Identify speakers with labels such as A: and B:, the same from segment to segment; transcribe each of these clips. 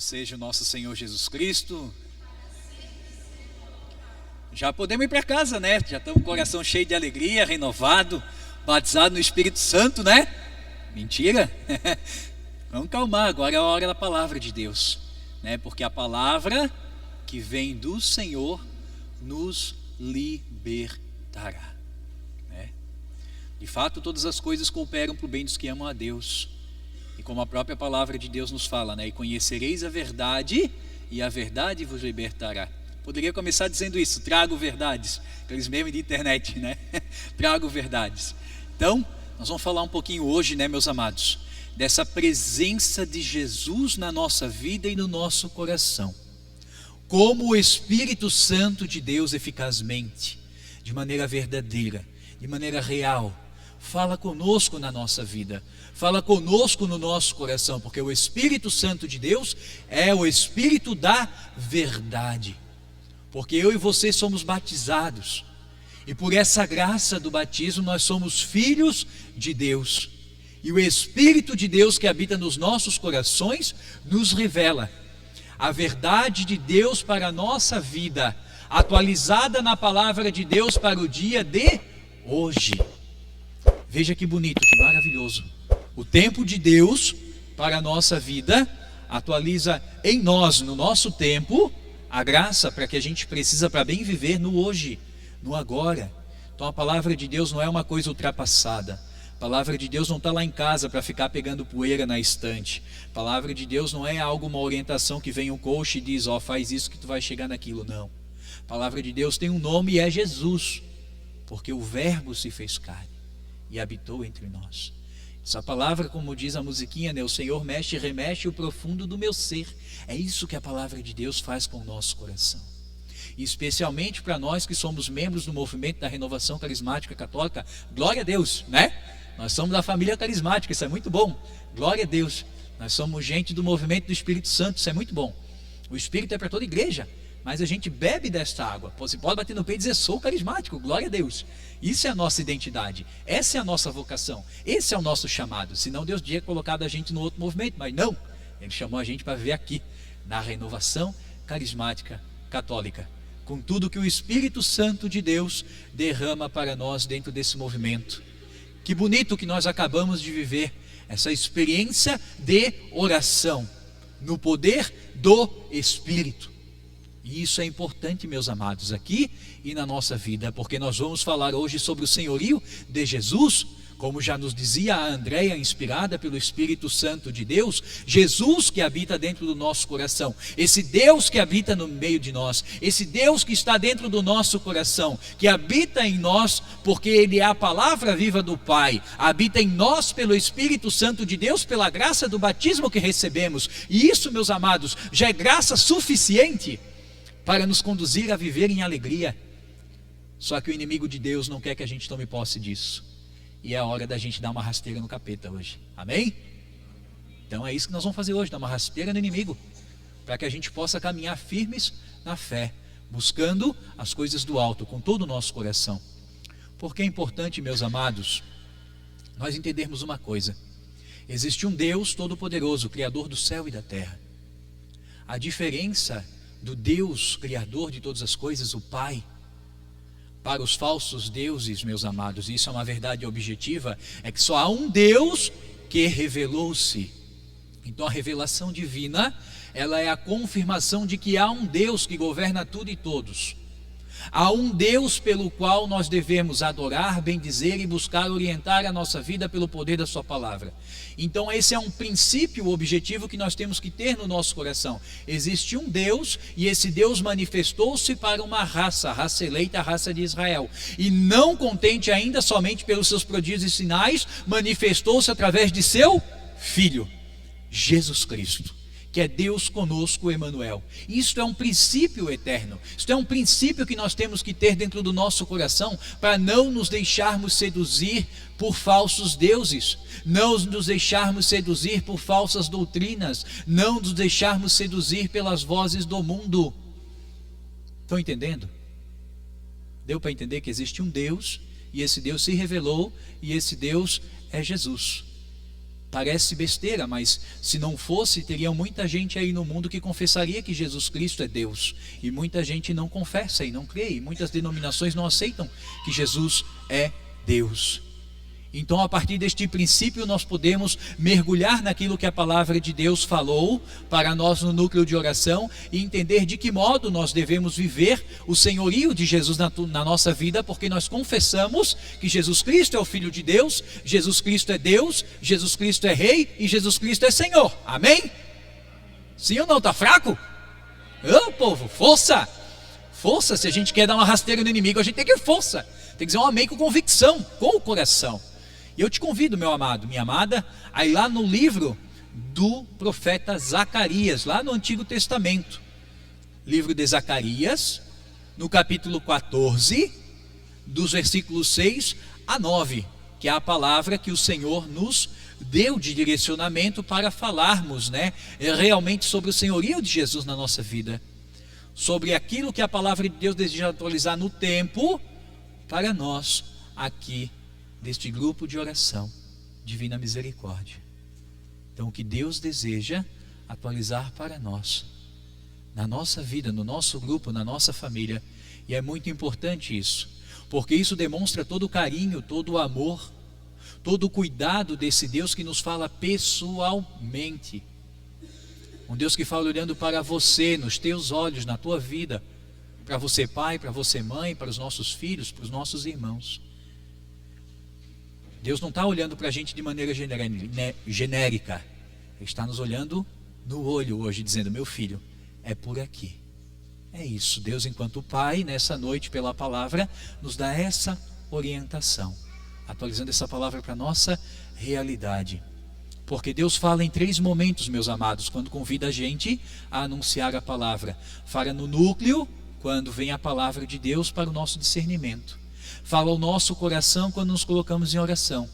A: seja o nosso Senhor Jesus Cristo. Já podemos ir para casa, né? Já estamos com o coração cheio de alegria, renovado, batizado no Espírito Santo, né? Mentira? Vamos calmar, agora é a hora da palavra de Deus, né? Porque a palavra que vem do Senhor nos libertará, né? De fato, todas as coisas cooperam para o bem dos que amam a Deus. E como a própria palavra de Deus nos fala, né? E conhecereis a verdade, e a verdade vos libertará. Poderia começar dizendo isso: trago verdades, aqueles memes de internet, né? Trago verdades. Então, nós vamos falar um pouquinho hoje, né, meus amados, dessa presença de Jesus na nossa vida e no nosso coração. Como o Espírito Santo de Deus eficazmente, de maneira verdadeira, de maneira real, fala conosco na nossa vida, fala conosco no nosso coração, porque o Espírito Santo de Deus é o Espírito da verdade. Porque eu e você somos batizados, e por essa graça do batismo nós somos filhos de Deus, e o Espírito de Deus que habita nos nossos corações nos revela a verdade de Deus para a nossa vida, atualizada na palavra de Deus para o dia de hoje. Veja que bonito, que maravilhoso. O tempo de Deus para a nossa vida atualiza em nós, no nosso tempo, a graça para que a gente precisa para bem viver no hoje, no agora. Então a palavra de Deus não é uma coisa ultrapassada. A palavra de Deus não está lá em casa para ficar pegando poeira na estante. A palavra de Deus não é algo, uma orientação que vem um coach e diz, ó, faz isso que tu vai chegar naquilo. Não. A palavra de Deus tem um nome e é Jesus, porque o Verbo se fez carne e habitou entre nós. Essa palavra, como diz a musiquinha, né? O Senhor mexe e remexe o profundo do meu ser. É isso que a palavra de Deus faz com o nosso coração. E especialmente para nós que somos membros do movimento da Renovação Carismática Católica, glória a Deus, né? Nós somos da família carismática, isso é muito bom. Glória a Deus. Nós somos gente do movimento do Espírito Santo, isso é muito bom. O Espírito é para toda a igreja, mas a gente bebe desta água. Você pode bater no peito e dizer, sou carismático, glória a Deus. Isso é a nossa identidade, essa é a nossa vocação, esse é o nosso chamado. Senão Deus tinha colocado a gente no outro movimento, mas não. Ele chamou a gente para viver aqui, na Renovação Carismática Católica, com tudo que o Espírito Santo de Deus derrama para nós dentro desse movimento. Que bonito que nós acabamos de viver essa experiência de oração, no poder do Espírito. E isso é importante, meus amados, aqui e na nossa vida, porque nós vamos falar hoje sobre o senhorio de Jesus, como já nos dizia a Andréia, inspirada pelo Espírito Santo de Deus, Jesus que habita dentro do nosso coração, esse Deus que habita no meio de nós, esse Deus que está dentro do nosso coração, que habita em nós, porque Ele é a palavra viva do Pai, habita em nós pelo Espírito Santo de Deus, pela graça do batismo que recebemos, e isso, meus amados, já é graça suficiente para nos conduzir a viver em alegria. Só que o inimigo de Deus não quer que a gente tome posse disso, e é a hora da gente dar uma rasteira no capeta hoje, amém? Então é isso que nós vamos fazer hoje, dar uma rasteira no inimigo, para que a gente possa caminhar firmes na fé, buscando as coisas do alto, com todo o nosso coração. Porque é importante, meus amados, nós entendermos uma coisa: existe um Deus todo-poderoso, Criador do céu e da terra. A diferença do Deus Criador de todas as coisas, o Pai, para os falsos deuses, meus amados, isso é uma verdade objetiva, é que só há um Deus que revelou-se. Então a revelação divina, ela é a confirmação de que há um Deus que governa tudo e todos. Há um Deus pelo qual nós devemos adorar, bendizer e buscar orientar a nossa vida pelo poder da sua palavra. Então esse é um princípio objetivo que nós temos que ter no nosso coração. Existe um Deus, e esse Deus manifestou-se para uma raça, a raça eleita, a raça de Israel. E não contente ainda somente pelos seus prodígios e sinais, manifestou-se através de seu Filho, Jesus Cristo, que é Deus conosco, Emanuel. Isto é um princípio eterno, isto é um princípio que nós temos que ter dentro do nosso coração, para não nos deixarmos seduzir por falsos deuses, não nos deixarmos seduzir por falsas doutrinas, não nos deixarmos seduzir pelas vozes do mundo. Estão entendendo? Deu para entender que existe um Deus, e esse Deus se revelou, e esse Deus é Jesus. Parece besteira, mas se não fosse, teria muita gente aí no mundo que confessaria que Jesus Cristo é Deus. E muita gente não confessa e não crê. E muitas denominações não aceitam que Jesus é Deus. Então, a partir deste princípio, nós podemos mergulhar naquilo que a palavra de Deus falou para nós no núcleo de oração e entender de que modo nós devemos viver o senhorio de Jesus na nossa vida, porque nós confessamos que Jesus Cristo é o Filho de Deus, Jesus Cristo é Deus, Jesus Cristo é Rei e Jesus Cristo é Senhor. Amém? Sim ou não? Está fraco? Ô, povo, força! Força, se a gente quer dar uma rasteira no inimigo, a gente tem que ter força. Tem que dizer um amém com convicção, com o coração. E eu te convido, meu amado, minha amada, a ir lá no livro do profeta Zacarias, lá no Antigo Testamento. Livro de Zacarias, no capítulo 14, dos versículos 6 a 9, que é a palavra que o Senhor nos deu de direcionamento para falarmos, realmente sobre o senhorio de Jesus na nossa vida. Sobre aquilo que a palavra de Deus deseja atualizar no tempo para nós aqui deste grupo de oração, Divina Misericórdia. Então, o que Deus deseja atualizar para nós, na nossa vida, no nosso grupo, na nossa família, e é muito importante isso, porque isso demonstra todo o carinho, todo o amor, todo o cuidado desse Deus que nos fala pessoalmente, um Deus que fala olhando para você, nos teus olhos, na tua vida, para você pai, para você mãe, para os nossos filhos, para os nossos irmãos. Deus não está olhando para a gente de maneira genérica. Ele está nos olhando no olho hoje, dizendo: meu filho, é por aqui. É isso. Deus, enquanto Pai, nessa noite, pela palavra, nos dá essa orientação, atualizando essa palavra para a nossa realidade. Porque Deus fala em 3 momentos, meus amados, quando convida a gente a anunciar a palavra. Fala no núcleo, quando vem a palavra de Deus para o nosso discernimento. Fala ao nosso coração quando nos colocamos em oração.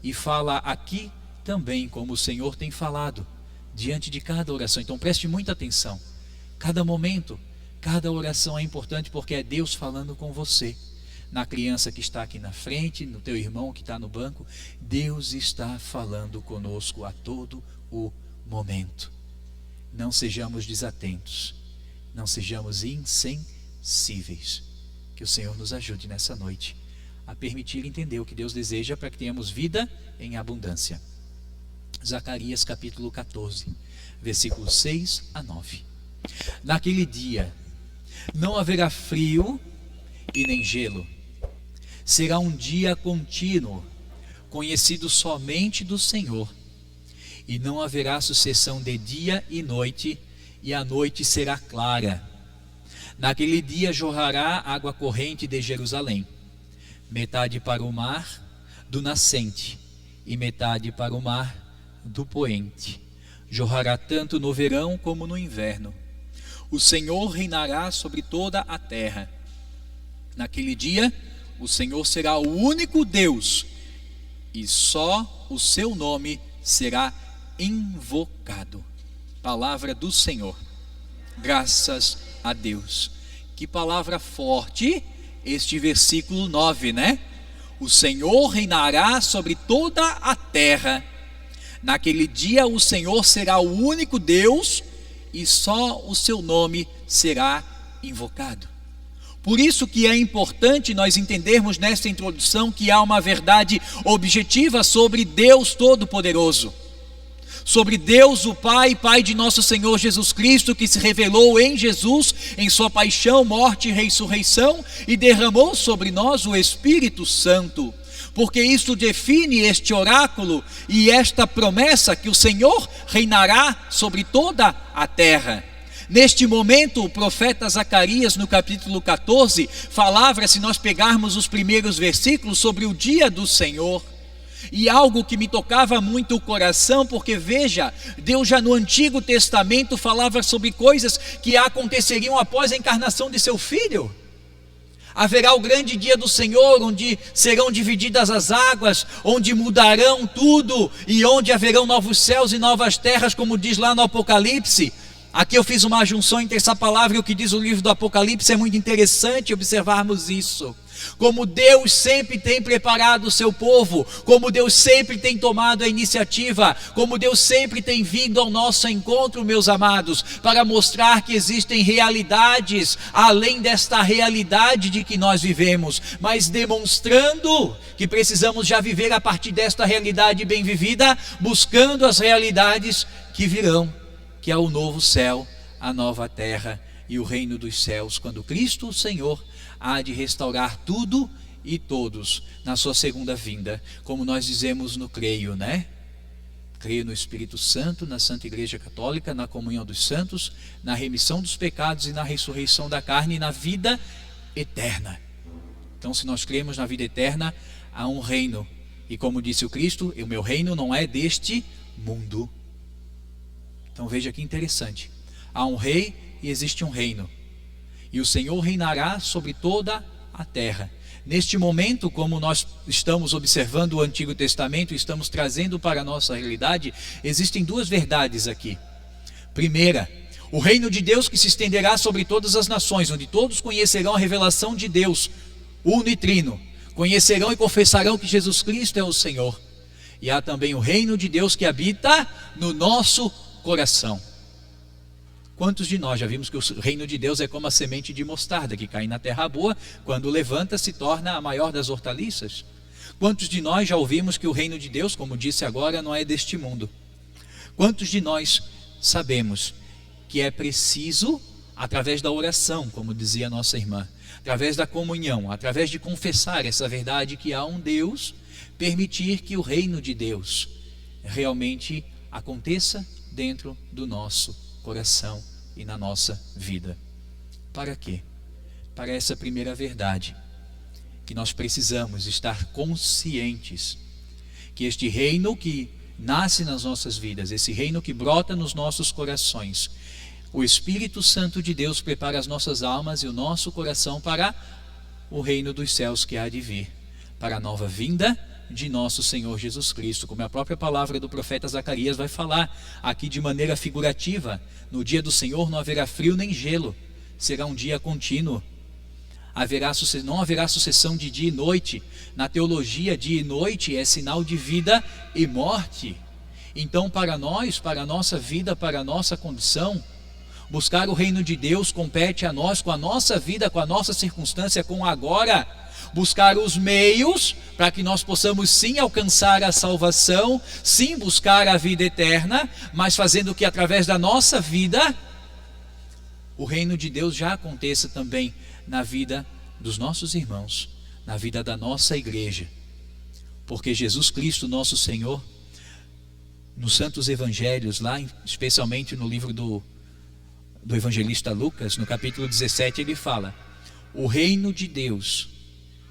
A: E fala aqui também, como o Senhor tem falado, diante de cada oração. Então preste muita atenção. Cada momento, cada oração é importante, porque é Deus falando com você. Na criança que está aqui na frente, no teu irmão que está no banco, Deus está falando conosco a todo o momento. Não sejamos desatentos, não sejamos insensíveis. Que o Senhor nos ajude nessa noite a permitir entender o que Deus deseja para que tenhamos vida em abundância. Zacarias capítulo 14, versículos 6 a 9. Naquele dia não haverá frio e nem gelo. Será um dia contínuo, conhecido somente do Senhor. E não haverá sucessão de dia e noite, e a noite será clara. Naquele dia jorrará água corrente de Jerusalém, metade para o mar do nascente, e metade para o mar do poente. Jorrará tanto no verão como no inverno. O Senhor reinará sobre toda a terra. Naquele dia, o Senhor será o único Deus, e só o seu nome será invocado. Palavra do Senhor. Graças a Deus. Que palavra forte este versículo 9, O Senhor reinará sobre toda a terra. Naquele dia o Senhor será o único Deus, e só o seu nome será invocado. Por isso que é importante nós entendermos nesta introdução que há uma verdade objetiva sobre Deus Todo-Poderoso, sobre Deus o Pai, Pai de nosso Senhor Jesus Cristo, que se revelou em Jesus, em sua paixão, morte e ressurreição, e derramou sobre nós o Espírito Santo, porque isso define este oráculo e esta promessa que o Senhor reinará sobre toda a terra. Neste momento, o profeta Zacarias, no capítulo 14, falava, se nós pegarmos os primeiros versículos, sobre o dia do Senhor. E algo que me tocava muito o coração, porque veja, Deus já no Antigo Testamento falava sobre coisas que aconteceriam após a encarnação de seu Filho. Haverá o grande dia do Senhor, onde serão divididas as águas, onde mudarão tudo, e onde haverão novos céus e novas terras, como diz lá no Apocalipse. Aqui eu fiz uma junção entre essa palavra e o que diz o livro do Apocalipse. É muito interessante observarmos isso, como Deus sempre tem preparado o seu povo, como Deus sempre tem tomado a iniciativa, como Deus sempre tem vindo ao nosso encontro, meus amados, para mostrar que existem realidades além desta realidade de que nós vivemos, mas demonstrando que precisamos já viver a partir desta realidade bem vivida, buscando as realidades que virão, que é o novo céu, a nova terra e o reino dos céus, quando Cristo, o Senhor, há de restaurar tudo e todos na sua segunda vinda, como nós dizemos no creio, né? Creio no Espírito Santo, na Santa Igreja Católica, na comunhão dos santos, na remissão dos pecados e na ressurreição da carne e na vida eterna. Então, se nós cremos na vida eterna, há um reino, e como disse o Cristo, o meu reino não é deste mundo. Então veja que interessante, há um rei e existe um reino, e o Senhor reinará sobre toda a terra. Neste momento, como nós estamos observando o Antigo Testamento e estamos trazendo para a nossa realidade, existem duas verdades aqui. Primeira, o reino de Deus que se estenderá sobre todas as nações, onde todos conhecerão a revelação de Deus, uno e trino, conhecerão e confessarão que Jesus Cristo é o Senhor. E há também o reino de Deus que habita no nosso coração. Quantos de nós já vimos que o reino de Deus é como a semente de mostarda que cai na terra boa, quando levanta se torna a maior das hortaliças? Quantos de nós já ouvimos que o reino de Deus, como disse agora, não é deste mundo? Quantos de nós sabemos que é preciso, através da oração, como dizia nossa irmã, através da comunhão, através de confessar essa verdade que há um Deus, permitir que o reino de Deus realmente aconteça dentro do nosso coração e na nossa vida. Para quê? Para essa primeira verdade, que nós precisamos estar conscientes que este reino que nasce nas nossas vidas, esse reino que brota nos nossos corações, o Espírito Santo de Deus prepara as nossas almas e o nosso coração para o reino dos céus que há de vir, para a nova vinda de nosso Senhor Jesus Cristo, como a própria palavra do profeta Zacarias vai falar aqui de maneira figurativa. No dia do Senhor não haverá frio nem gelo, será um dia contínuo. Não haverá sucessão de dia e noite. Na teologia, dia e noite é sinal de vida e morte. Então, para nós, para a nossa vida, para a nossa condição, buscar o reino de Deus compete a nós, com a nossa vida, com a nossa circunstância, com o agora. Buscar os meios para que nós possamos sim alcançar a salvação, sim buscar a vida eterna, mas fazendo que através da nossa vida, o reino de Deus já aconteça também na vida dos nossos irmãos, na vida da nossa igreja. Porque Jesus Cristo, nosso Senhor, nos santos evangelhos, lá especialmente no livro do evangelista Lucas, no capítulo 17, ele fala: o reino de Deus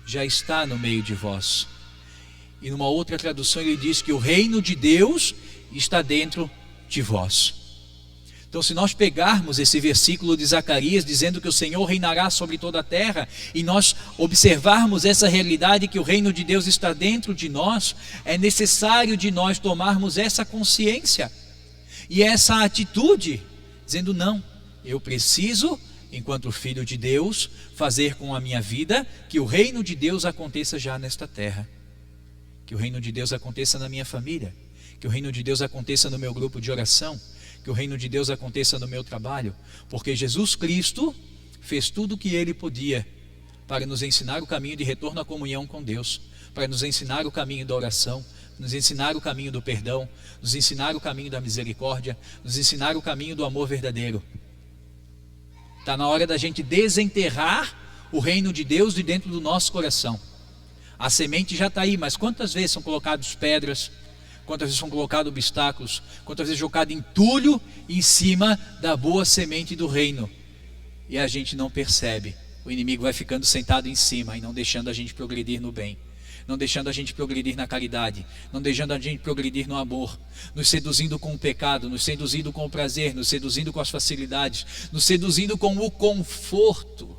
A: já está no meio de vós. E numa outra tradução ele diz que o reino de Deus está dentro de vós. Então, se nós pegarmos esse versículo de Zacarias dizendo que o Senhor reinará sobre toda a terra, e nós observarmos essa realidade que o reino de Deus está dentro de nós, é necessário de nós tomarmos essa consciência e essa atitude, dizendo: não, eu preciso, enquanto filho de Deus, fazer com a minha vida que o reino de Deus aconteça já nesta terra, que o reino de Deus aconteça na minha família, que o reino de Deus aconteça no meu grupo de oração, que o reino de Deus aconteça no meu trabalho, porque Jesus Cristo fez tudo o que Ele podia para nos ensinar o caminho de retorno à comunhão com Deus, para nos ensinar o caminho da oração, nos ensinar o caminho do perdão, nos ensinar o caminho da misericórdia, nos ensinar o caminho do amor verdadeiro. Está na hora da gente desenterrar o reino de Deus de dentro do nosso coração. A semente já está aí, mas quantas vezes são colocadas pedras, quantas vezes são colocados obstáculos, quantas vezes jogado entulho em cima da boa semente do reino, e a gente não percebe. O inimigo vai ficando sentado em cima e não deixando a gente progredir no bem, não deixando a gente progredir na caridade, não deixando a gente progredir no amor, nos seduzindo com o pecado, nos seduzindo com o prazer, nos seduzindo com as facilidades, nos seduzindo com o conforto,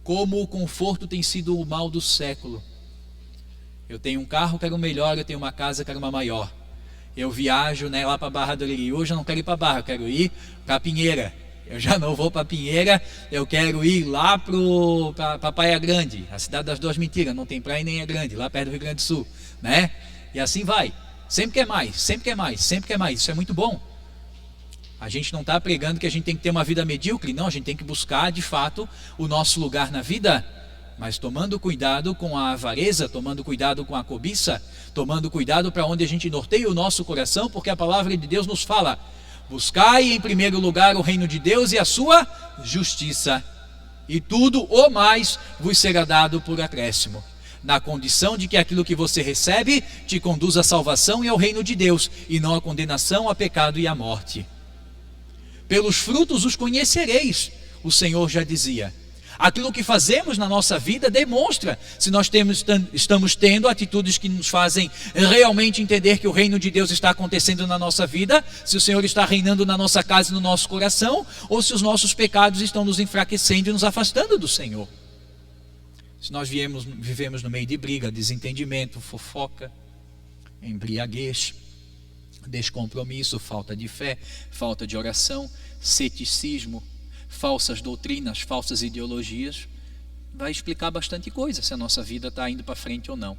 A: como o conforto tem sido o mal do século. Eu tenho um carro, quero um melhor, eu tenho uma casa, quero uma maior. Eu viajo, lá para a Barra do Liri. Hoje eu não quero ir para a Barra, eu quero ir para a Pinheira. Eu já não vou para Pinheira, eu quero ir lá para Praia Grande, a cidade das duas mentiras, não tem praia nem é grande, lá perto do Rio Grande do Sul, né? E assim vai, sempre quer mais, sempre quer mais, sempre quer mais, isso é muito bom. A gente não está pregando que a gente tem que ter uma vida medíocre, não, a gente tem que buscar de fato o nosso lugar na vida, mas tomando cuidado com a avareza, tomando cuidado com a cobiça, tomando cuidado para onde a gente norteia o nosso coração, porque a palavra de Deus nos fala: buscai em primeiro lugar o reino de Deus e a sua justiça, e tudo o mais vos será dado por acréscimo, na condição de que aquilo que você recebe te conduz à salvação e ao reino de Deus, e não à condenação, a pecado e à morte. Pelos frutos os conhecereis, o Senhor já dizia. Aquilo que fazemos na nossa vida demonstra se nós estamos tendo atitudes que nos fazem realmente entender que o reino de Deus está acontecendo na nossa vida, se o Senhor está reinando na nossa casa e no nosso coração, ou se os nossos pecados estão nos enfraquecendo e nos afastando do Senhor. Se nós vivemos no meio de briga, desentendimento, fofoca, embriaguez, descompromisso, falta de fé, falta de oração, ceticismo, falsas doutrinas, falsas ideologias, vai explicar bastante coisa se a nossa vida está indo para frente ou não.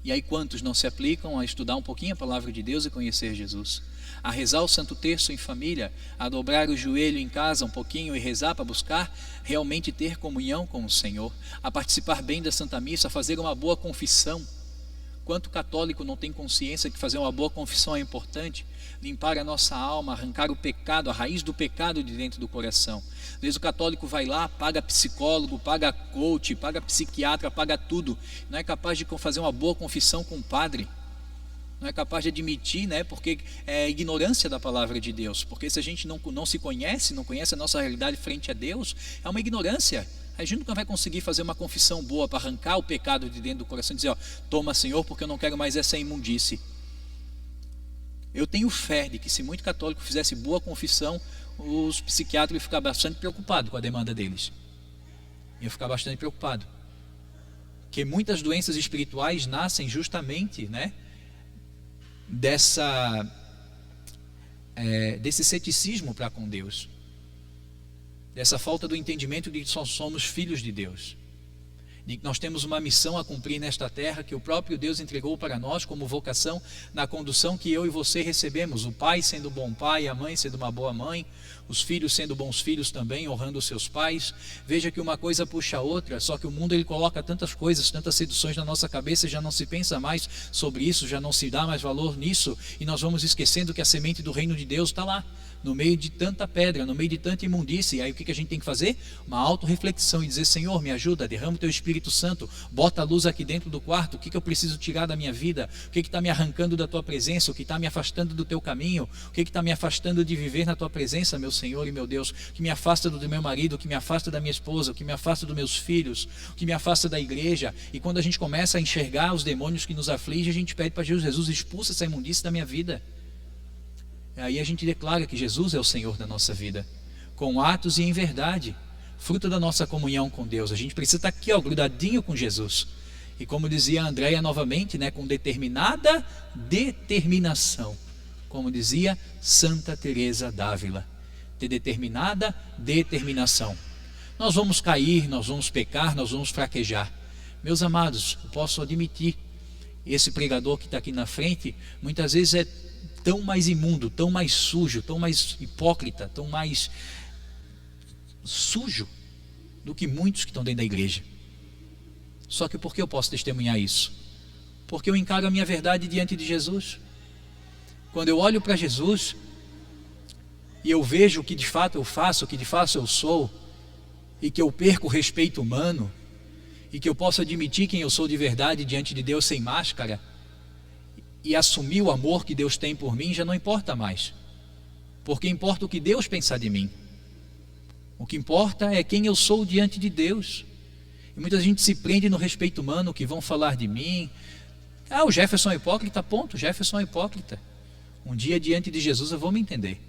A: E aí quantos não se aplicam a estudar um pouquinho a palavra de Deus e conhecer Jesus? A rezar o Santo Terço em família, a dobrar o joelho em casa um pouquinho e rezar para buscar realmente ter comunhão com o Senhor, a participar bem da Santa Missa, a fazer uma boa confissão. Quanto católico não tem consciência que fazer uma boa confissão é importante? Limpar a nossa alma, arrancar o pecado, a raiz do pecado de dentro do coração. Às vezes o católico vai lá, paga psicólogo, paga coach, paga psiquiatra, paga tudo. Não é capaz de fazer uma boa confissão com o padre. Não é capaz de admitir, né? Porque é ignorância da palavra de Deus. Porque se a gente não se conhece, não conhece a nossa realidade frente a Deus, é uma ignorância. A gente nunca vai conseguir fazer uma confissão boa para arrancar o pecado de dentro do coração e dizer: ó, toma, Senhor, porque eu não quero mais essa imundície. Eu tenho fé de que se muito católico fizesse boa confissão, os psiquiatras iam ficar bastante preocupados com a demanda deles. Iam ficar bastante preocupados. Porque muitas doenças espirituais nascem justamente, né, desse ceticismo para com Deus. Dessa falta do entendimento de que só somos filhos de Deus, de que nós temos uma missão a cumprir nesta terra que o próprio Deus entregou para nós como vocação na condução que eu e você recebemos, o pai sendo bom pai, a mãe sendo uma boa mãe, os filhos sendo bons filhos também, honrando os seus pais. Veja que uma coisa puxa a outra, só que o mundo ele coloca tantas coisas, tantas seduções na nossa cabeça, já não se pensa mais sobre isso, já não se dá mais valor nisso, e nós vamos esquecendo que a semente do reino de Deus está lá, no meio de tanta pedra, no meio de tanta imundície. E aí o que a gente tem que fazer? Uma autorreflexão e dizer: Senhor, me ajuda, derrama o teu Espírito Santo, bota a luz aqui dentro do quarto. O que eu preciso tirar da minha vida? O que está me arrancando da tua presença? O que está me afastando do teu caminho? O que está me afastando de viver na tua presença, meu Senhor e meu Deus? O que me afasta do meu marido, o que me afasta da minha esposa, o que me afasta dos meus filhos, o que me afasta da igreja? E quando a gente começa a enxergar os demônios que nos afligem, a gente pede para Jesus: expulsa essa imundície da minha vida. Aí a gente declara que Jesus é o Senhor da nossa vida, com atos e em verdade, fruto da nossa comunhão com Deus. A gente precisa estar aqui, ó, grudadinho com Jesus. E como dizia a Andréia novamente, né, com determinada determinação. Como dizia Santa Teresa d'Ávila, de determinada determinação. Nós vamos cair, nós vamos pecar, nós vamos fraquejar. Meus amados, eu posso admitir, esse pregador que está aqui na frente, muitas vezes é tão mais imundo, tão mais sujo, tão mais hipócrita, tão mais sujo do que muitos que estão dentro da igreja. Só que por que eu posso testemunhar isso? Porque eu encaro a minha verdade diante de Jesus. Quando eu olho para Jesus e eu vejo o que de fato eu faço, o que de fato eu sou, e que eu perco o respeito humano, e que eu posso admitir quem eu sou de verdade diante de Deus sem máscara, e assumir o amor que Deus tem por mim, já não importa mais, porque importa o que Deus pensar de mim. O que importa é quem eu sou diante de Deus. E muita gente se prende no respeito humano, que vão falar de mim. Ah, o Jefferson é hipócrita, ponto, o Jefferson é hipócrita. Um dia diante de Jesus eu vou me entender.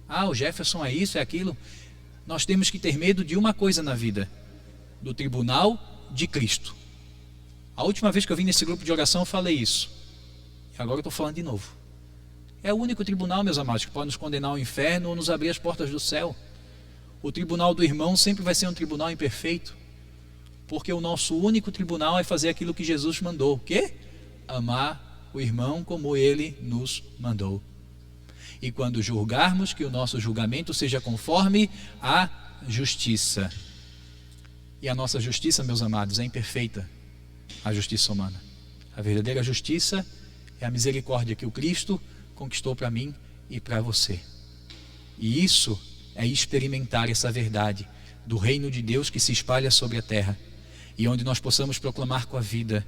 A: Ah, o Jefferson é isso, é aquilo. Nós temos que ter medo de uma coisa na vida: do tribunal de Cristo. A última vez que eu vim nesse grupo de oração eu falei isso. Agora eu estou falando de novo. É o único tribunal, meus amados, que pode nos condenar ao inferno ou nos abrir as portas do céu. O tribunal do irmão sempre vai ser um tribunal imperfeito, porque o nosso único tribunal é fazer aquilo que Jesus mandou. O quê? Amar o irmão como ele nos mandou. E quando julgarmos, que o nosso julgamento seja conforme a justiça. E a nossa justiça, meus amados, é imperfeita, a justiça humana. A verdadeira justiça é a misericórdia que o Cristo conquistou para mim e para você. E isso é experimentar essa verdade do reino de Deus que se espalha sobre a terra, e onde nós possamos proclamar com a vida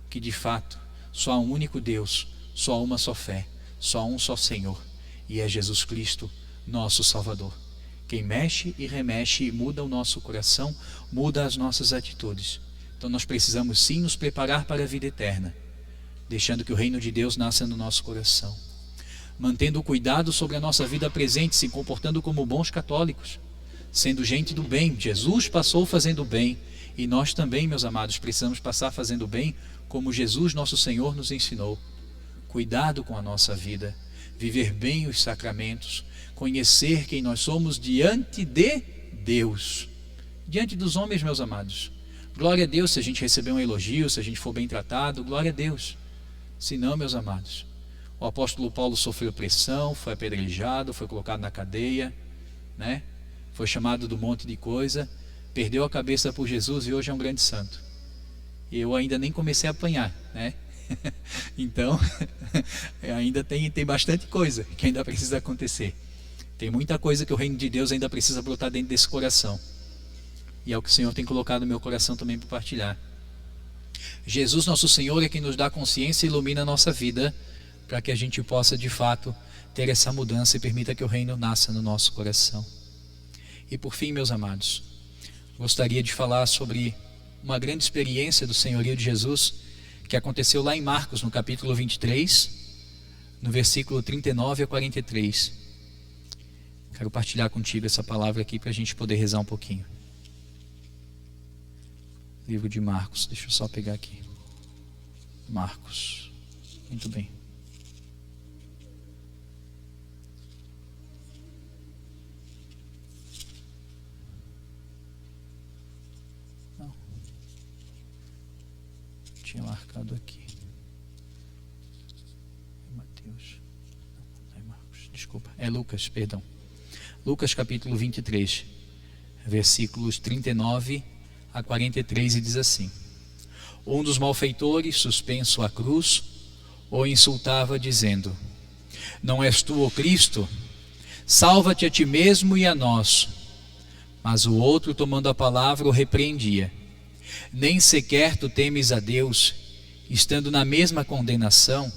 A: que de fato só há um único Deus, só há uma só fé, só há um só Senhor, e é Jesus Cristo, nosso Salvador. Quem mexe e remexe e muda o nosso coração, muda as nossas atitudes. Então nós precisamos sim nos preparar para a vida eterna, deixando que o reino de Deus nasça no nosso coração, mantendo o cuidado sobre a nossa vida presente, se comportando como bons católicos, sendo gente do bem. Jesus passou fazendo o bem, e nós também, meus amados, precisamos passar fazendo o bem, como Jesus, nosso Senhor, nos ensinou. Cuidado com a nossa vida, viver bem os sacramentos, conhecer quem nós somos diante de Deus. Diante dos homens, meus amados, glória a Deus se a gente receber um elogio, se a gente for bem tratado, glória a Deus. Se não, meus amados, o apóstolo Paulo sofreu pressão, foi apedrejado, foi colocado na cadeia, né? Foi chamado do monte de coisa, perdeu a cabeça por Jesus e hoje é um grande santo. E eu ainda nem comecei a apanhar, né? Então, ainda tem bastante coisa que ainda precisa acontecer. Tem muita coisa que o reino de Deus ainda precisa brotar dentro desse coração. E é o que o Senhor tem colocado no meu coração também para partilhar. Jesus, nosso Senhor, é quem nos dá consciência e ilumina a nossa vida, para que a gente possa de fato ter essa mudança e permita que o reino nasça no nosso coração. E por fim, meus amados, gostaria de falar sobre uma grande experiência do senhorio de Jesus, que aconteceu lá em Marcos, no capítulo 23, no versículo 39 a 43. Quero partilhar contigo essa palavra aqui para a gente poder rezar um pouquinho. Livro de Marcos, deixa eu só pegar aqui. Marcos, muito bem. Não. Tinha marcado aqui. Mateus. Não é Marcos, desculpa. É Lucas, perdão. Lucas capítulo 23, versículos 39 a 43, e diz assim: um dos malfeitores, suspenso à cruz, o insultava dizendo: não és tu o Cristo? Salva-te a ti mesmo e a nós. Mas o outro, tomando a palavra, o repreendia: nem sequer tu temes a Deus, estando na mesma condenação?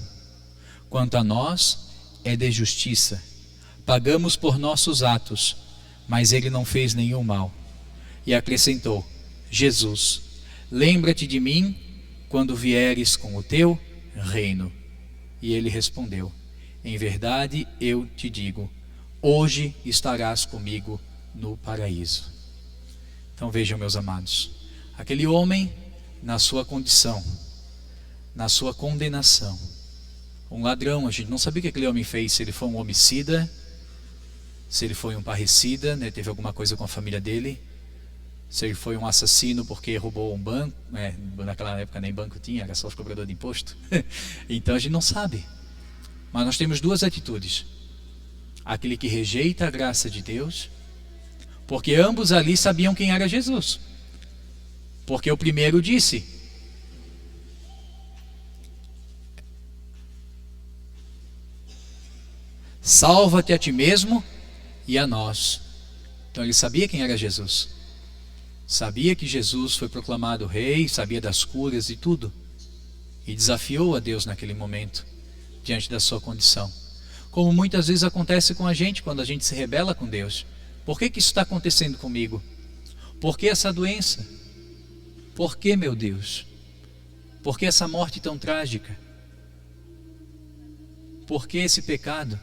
A: Quanto a nós, é de justiça. Pagamos por nossos atos, mas ele não fez nenhum mal. E acrescentou: Jesus, lembra-te de mim quando vieres com o teu reino. E ele respondeu: em verdade eu te digo, hoje estarás comigo no paraíso. Então vejam, meus amados, aquele homem na sua condição, na sua condenação, um ladrão, a gente não sabia o que aquele homem fez, se ele foi um homicida, se ele foi um parricida, né, teve alguma coisa com a família dele, se ele foi um assassino porque roubou um banco, naquela época nem banco tinha, era só os cobradores de imposto. Então a gente não sabe. Mas nós temos duas atitudes: aquele que rejeita a graça de Deus, porque ambos ali sabiam quem era Jesus. Porque o primeiro disse: salva-te a ti mesmo e a nós. Então ele sabia quem era Jesus. Sabia que Jesus foi proclamado rei, sabia das curas e tudo, e desafiou a Deus naquele momento, diante da sua condição. Como muitas vezes acontece com a gente quando a gente se rebela com Deus. Por que isso está acontecendo comigo? Por que essa doença? Por que, meu Deus? Por que essa morte tão trágica? Por que esse pecado?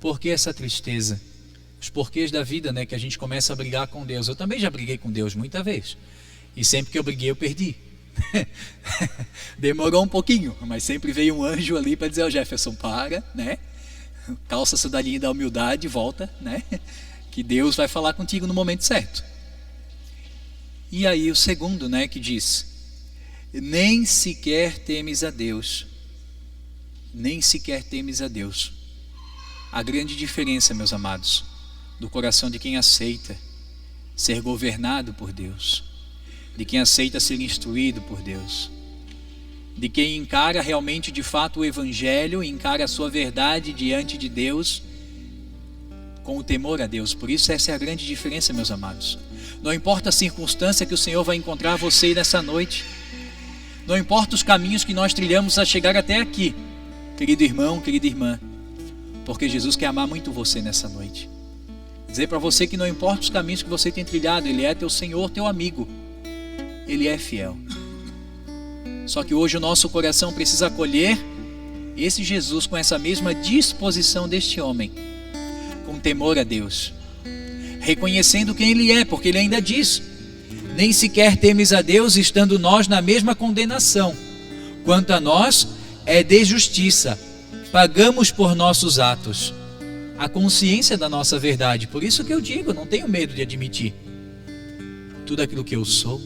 A: Por que essa tristeza? Os porquês da vida, né, que a gente começa a brigar com Deus. Eu também já briguei com Deus muita vez. E sempre que eu briguei, eu perdi. Demorou um pouquinho, mas sempre veio um anjo ali para dizer: Jefferson, para, né? calça a sandalinha da humildade e volta, né? Que Deus vai falar contigo no momento certo. E aí o segundo, né, que diz: nem sequer temes a Deus. Nem sequer temes a Deus. A grande diferença, meus amados, do coração de quem aceita ser governado por Deus, de quem aceita ser instruído por Deus, de quem encara realmente de fato o Evangelho, encara a sua verdade diante de Deus com o temor a Deus. Por isso essa é a grande diferença, meus amados. Não importa a circunstância que o Senhor vai encontrar você nessa noite, não importa os caminhos que nós trilhamos a chegar até aqui, querido irmão, querida irmã, porque Jesus quer amar muito você nessa noite. Dizer para você que não importa os caminhos que você tem trilhado, Ele é teu Senhor, teu amigo, Ele é fiel. Só que hoje o nosso coração precisa acolher esse Jesus com essa mesma disposição deste homem, com temor a Deus, reconhecendo quem Ele é, porque Ele ainda diz: nem sequer temes a Deus, estando nós na mesma condenação. Quanto a nós, é de justiça, pagamos por nossos atos. A consciência da nossa verdade. Por isso que eu digo, não tenho medo de admitir tudo aquilo que eu sou,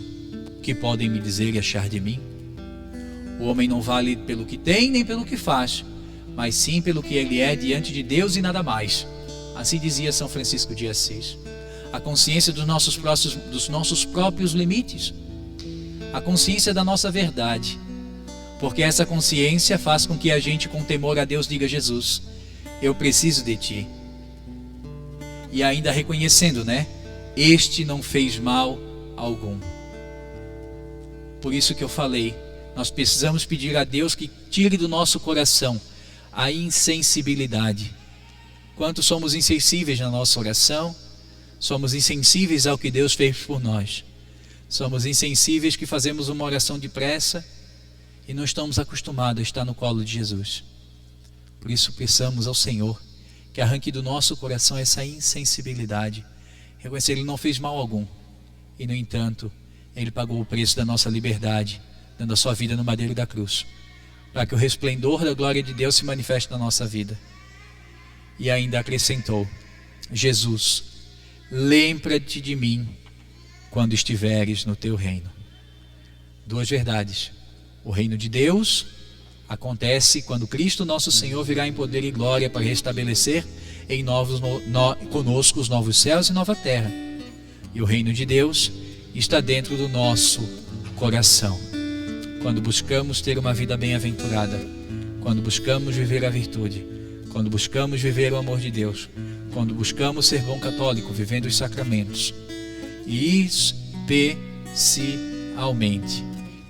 A: que podem me dizer e achar de mim. O homem não vale pelo que tem, nem pelo que faz, mas sim pelo que ele é diante de Deus e nada mais. Assim dizia São Francisco de Assis. A consciência dos nossos próprios limites, a consciência da nossa verdade, porque essa consciência faz com que a gente, com temor a Deus, diga: Jesus, eu preciso de Ti. E ainda reconhecendo, né? Este não fez mal algum. Por isso que eu falei, nós precisamos pedir a Deus que tire do nosso coração a insensibilidade. Quanto somos insensíveis na nossa oração, somos insensíveis ao que Deus fez por nós. Somos insensíveis que fazemos uma oração depressa e não estamos acostumados a estar no colo de Jesus. Por isso peçamos ao Senhor que arranque do nosso coração essa insensibilidade. Reconhecer Ele não fez mal algum e, no entanto, Ele pagou o preço da nossa liberdade, dando a sua vida no madeiro da cruz, para que o resplendor da glória de Deus se manifeste na nossa vida. E ainda acrescentou: Jesus, lembra-te de mim quando estiveres no teu reino. Duas verdades: o reino de Deus acontece quando Cristo nosso Senhor virá em poder e glória para restabelecer em conosco os novos céus e nova terra. E o reino de Deus está dentro do nosso coração. Quando buscamos ter uma vida bem-aventurada, quando buscamos viver a virtude, quando buscamos viver o amor de Deus, quando buscamos ser bom católico, vivendo os sacramentos, e especialmente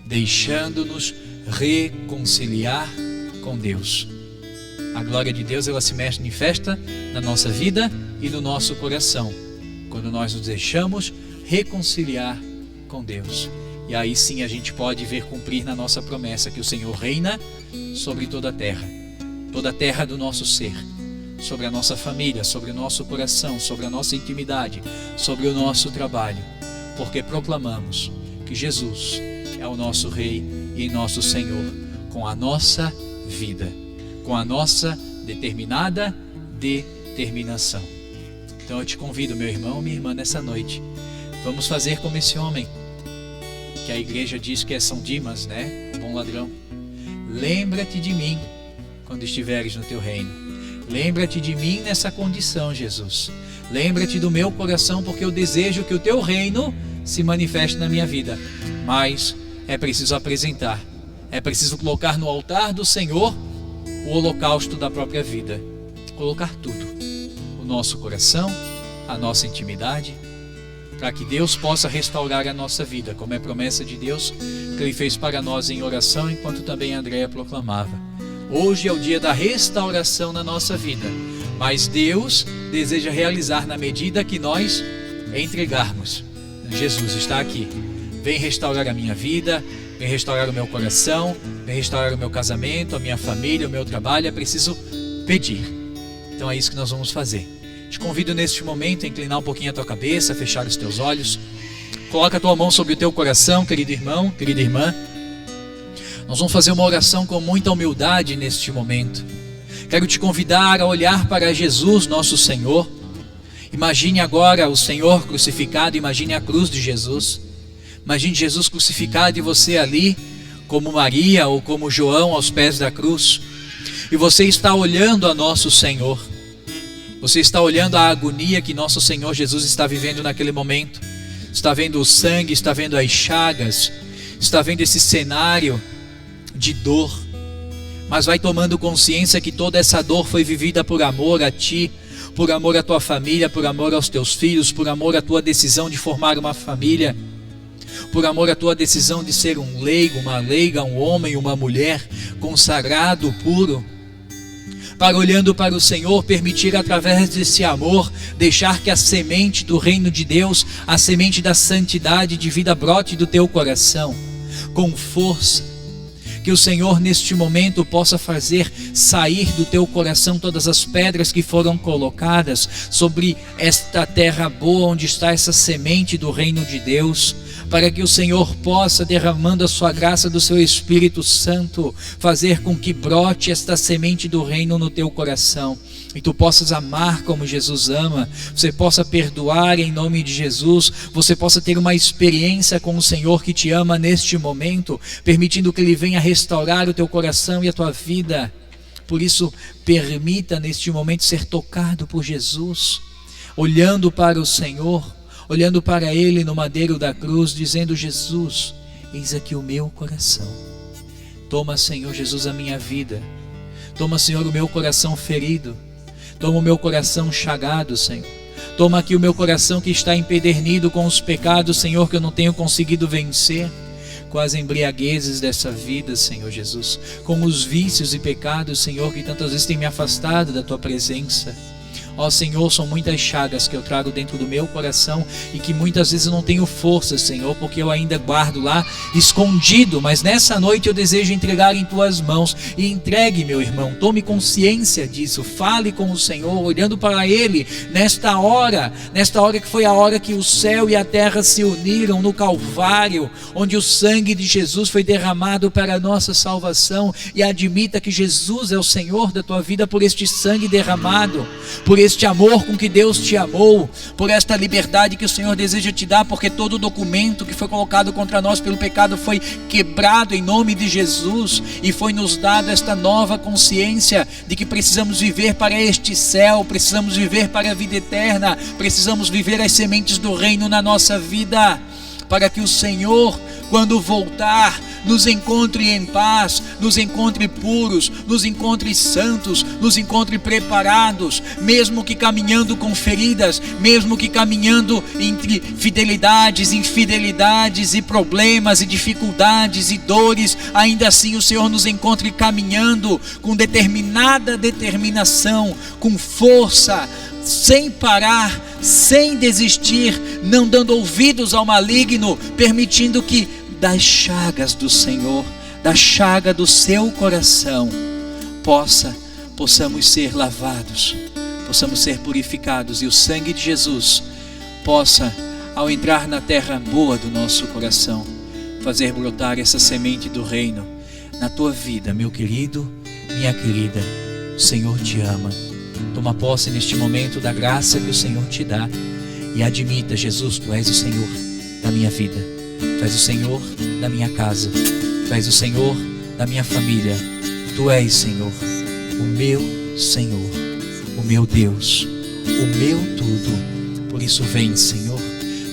A: deixando-nos reconciliar com Deus. A glória de Deus, ela se manifesta na nossa vida e no nosso coração, quando nós nos deixamos reconciliar com Deus. E aí sim a gente pode ver cumprir na nossa promessa que o Senhor reina sobre toda a terra do nosso ser, sobre a nossa família, sobre o nosso coração, sobre a nossa intimidade, sobre o nosso trabalho, porque proclamamos que Jesus é o nosso Rei e nosso Senhor, com a nossa vida, com a nossa determinada determinação. Então eu te convido, meu irmão, minha irmã, nessa noite, vamos fazer como esse homem, que a igreja diz que é São Dimas, né? O bom ladrão. Lembra-te de mim quando estiveres no teu reino. Lembra-te de mim nessa condição, Jesus. Lembra-te do meu coração, porque eu desejo que o teu reino se manifeste na minha vida. Mas é preciso apresentar, é preciso colocar no altar do Senhor o holocausto da própria vida. Colocar tudo, o nosso coração, a nossa intimidade, para que Deus possa restaurar a nossa vida, como é promessa de Deus que Ele fez para nós em oração, enquanto também a Andréia proclamava. Hoje é o dia da restauração na nossa vida, mas Deus deseja realizar na medida que nós entregarmos. Jesus está aqui. Vem restaurar a minha vida, vem restaurar o meu coração, vem restaurar o meu casamento, a minha família, o meu trabalho. É preciso pedir. Então é isso que nós vamos fazer. Te convido neste momento a inclinar um pouquinho a tua cabeça, fechar os teus olhos. Coloca a tua mão sobre o teu coração, querido irmão, querida irmã. Nós vamos fazer uma oração com muita humildade neste momento. Quero te convidar a olhar para Jesus, nosso Senhor. Imagine agora o Senhor crucificado, imagine a cruz de Jesus. Imagine Jesus crucificado e você ali, como Maria ou como João aos pés da cruz. E você está olhando a nosso Senhor. Você está olhando a agonia que nosso Senhor Jesus está vivendo naquele momento. Está vendo o sangue, está vendo as chagas, está vendo esse cenário de dor. Mas vai tomando consciência que toda essa dor foi vivida por amor a ti, por amor à tua família, por amor aos teus filhos, por amor à tua decisão de formar uma família, por amor à tua decisão de ser um leigo, uma leiga, um homem, uma mulher consagrado, puro, para olhando para o Senhor, permitir através desse amor, deixar que a semente do reino de Deus, a semente da santidade de vida brote do teu coração, com força. Que o Senhor neste momento possa fazer sair do teu coração todas as pedras que foram colocadas sobre esta terra boa onde está essa semente do reino de Deus, para que o Senhor possa, derramando a sua graça do seu Espírito Santo, fazer com que brote esta semente do reino no teu coração. E tu possas amar como Jesus ama, você possa perdoar em nome de Jesus, você possa ter uma experiência com o Senhor que te ama neste momento, permitindo que Ele venha restaurar o teu coração e a tua vida. Por isso, permita neste momento ser tocado por Jesus, olhando para o Senhor, olhando para Ele no madeiro da cruz, dizendo: Jesus, eis aqui o meu coração. Toma, Senhor Jesus, a minha vida. Toma, Senhor, o meu coração ferido. Toma o meu coração chagado, Senhor. Toma aqui o meu coração que está empedernido com os pecados, Senhor, que eu não tenho conseguido vencer, com as embriaguezes dessa vida, Senhor Jesus, com os vícios e pecados, Senhor, que tantas vezes têm me afastado da Tua presença. Ó Senhor, são muitas chagas que eu trago dentro do meu coração e que muitas vezes eu não tenho força, Senhor, porque eu ainda guardo lá escondido, mas nessa noite eu desejo entregar em Tuas mãos. E entregue, meu irmão, tome consciência disso, fale com o Senhor, olhando para Ele nesta hora que foi a hora que o céu e a terra se uniram no Calvário, onde o sangue de Jesus foi derramado para a nossa salvação. E admita que Jesus é o Senhor da tua vida por este sangue derramado, por este amor com que Deus te amou, por esta liberdade que o Senhor deseja te dar, porque todo documento que foi colocado contra nós pelo pecado foi quebrado em nome de Jesus, e foi nos dado esta nova consciência de que precisamos viver para este céu, precisamos viver para a vida eterna, precisamos viver as sementes do reino na nossa vida, para que o Senhor, quando voltar, nos encontre em paz, nos encontre puros, nos encontre santos, nos encontre preparados, mesmo que caminhando com feridas, mesmo que caminhando entre fidelidades, infidelidades e problemas e dificuldades e dores, ainda assim o Senhor nos encontre caminhando com determinada determinação, com força, sem parar, sem desistir, não dando ouvidos ao maligno, permitindo que das chagas do Senhor, da chaga do seu coração, possamos ser lavados, possamos ser purificados, e o sangue de Jesus possa, ao entrar na terra boa do nosso coração, fazer brotar essa semente do reino na tua vida, meu querido, minha querida. O Senhor te ama. Toma posse neste momento da graça que o Senhor te dá e admita: Jesus, Tu és o Senhor da minha vida. Tu és o Senhor da minha casa, Tu és o Senhor da minha família, Tu és, Senhor, o meu Senhor, o meu Deus, o meu tudo. Por isso vem, Senhor,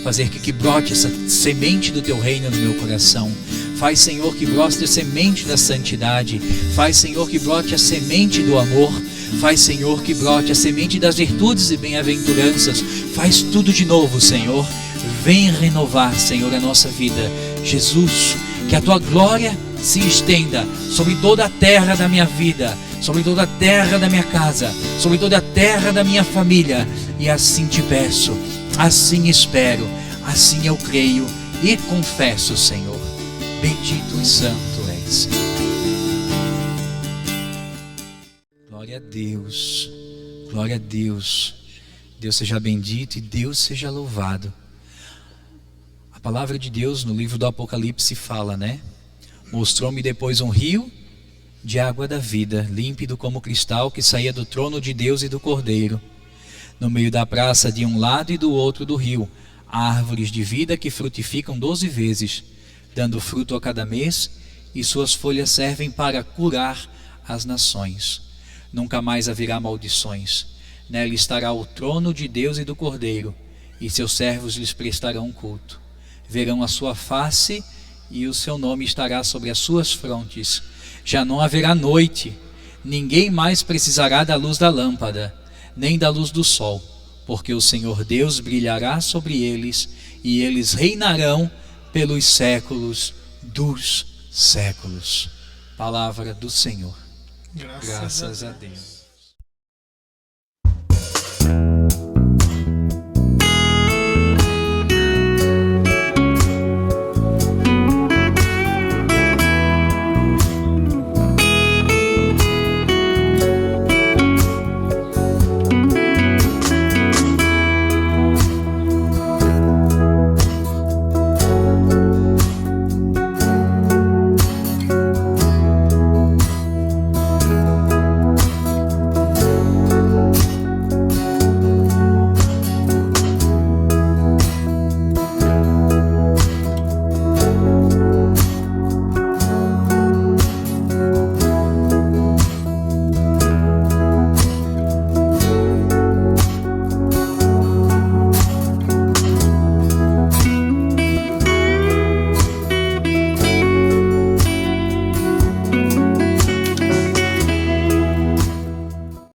A: fazer que brote essa semente do Teu reino no meu coração. Faz, Senhor, que brote a semente da santidade. Faz, Senhor, que brote a semente do amor. Faz, Senhor, que brote a semente das virtudes e bem-aventuranças. Faz tudo de novo, Senhor. Vem renovar, Senhor, a nossa vida. Jesus, que a Tua glória se estenda sobre toda a terra da minha vida, sobre toda a terra da minha casa, sobre toda a terra da minha família. E assim te peço, assim espero, assim eu creio e confesso, Senhor. Bendito e santo és. Glória a Deus, glória a Deus. Deus seja bendito e Deus seja louvado. A palavra de Deus no livro do Apocalipse fala, né? Mostrou-me depois um rio de água da vida, límpido como cristal, que saía do trono de Deus e do Cordeiro. No meio da praça, de um lado e do outro do rio, há árvores de vida que frutificam 12 vezes, dando fruto a cada mês, e suas folhas servem para curar as nações. Nunca mais haverá maldições. Nela estará o trono de Deus e do Cordeiro, e seus servos lhes prestarão culto. Verão a sua face, e o seu nome estará sobre as suas frontes. Já não haverá noite, ninguém mais precisará da luz da lâmpada, nem da luz do sol, porque o Senhor Deus brilhará sobre eles, e eles reinarão pelos séculos dos séculos. Palavra do Senhor.
B: Graças a Deus.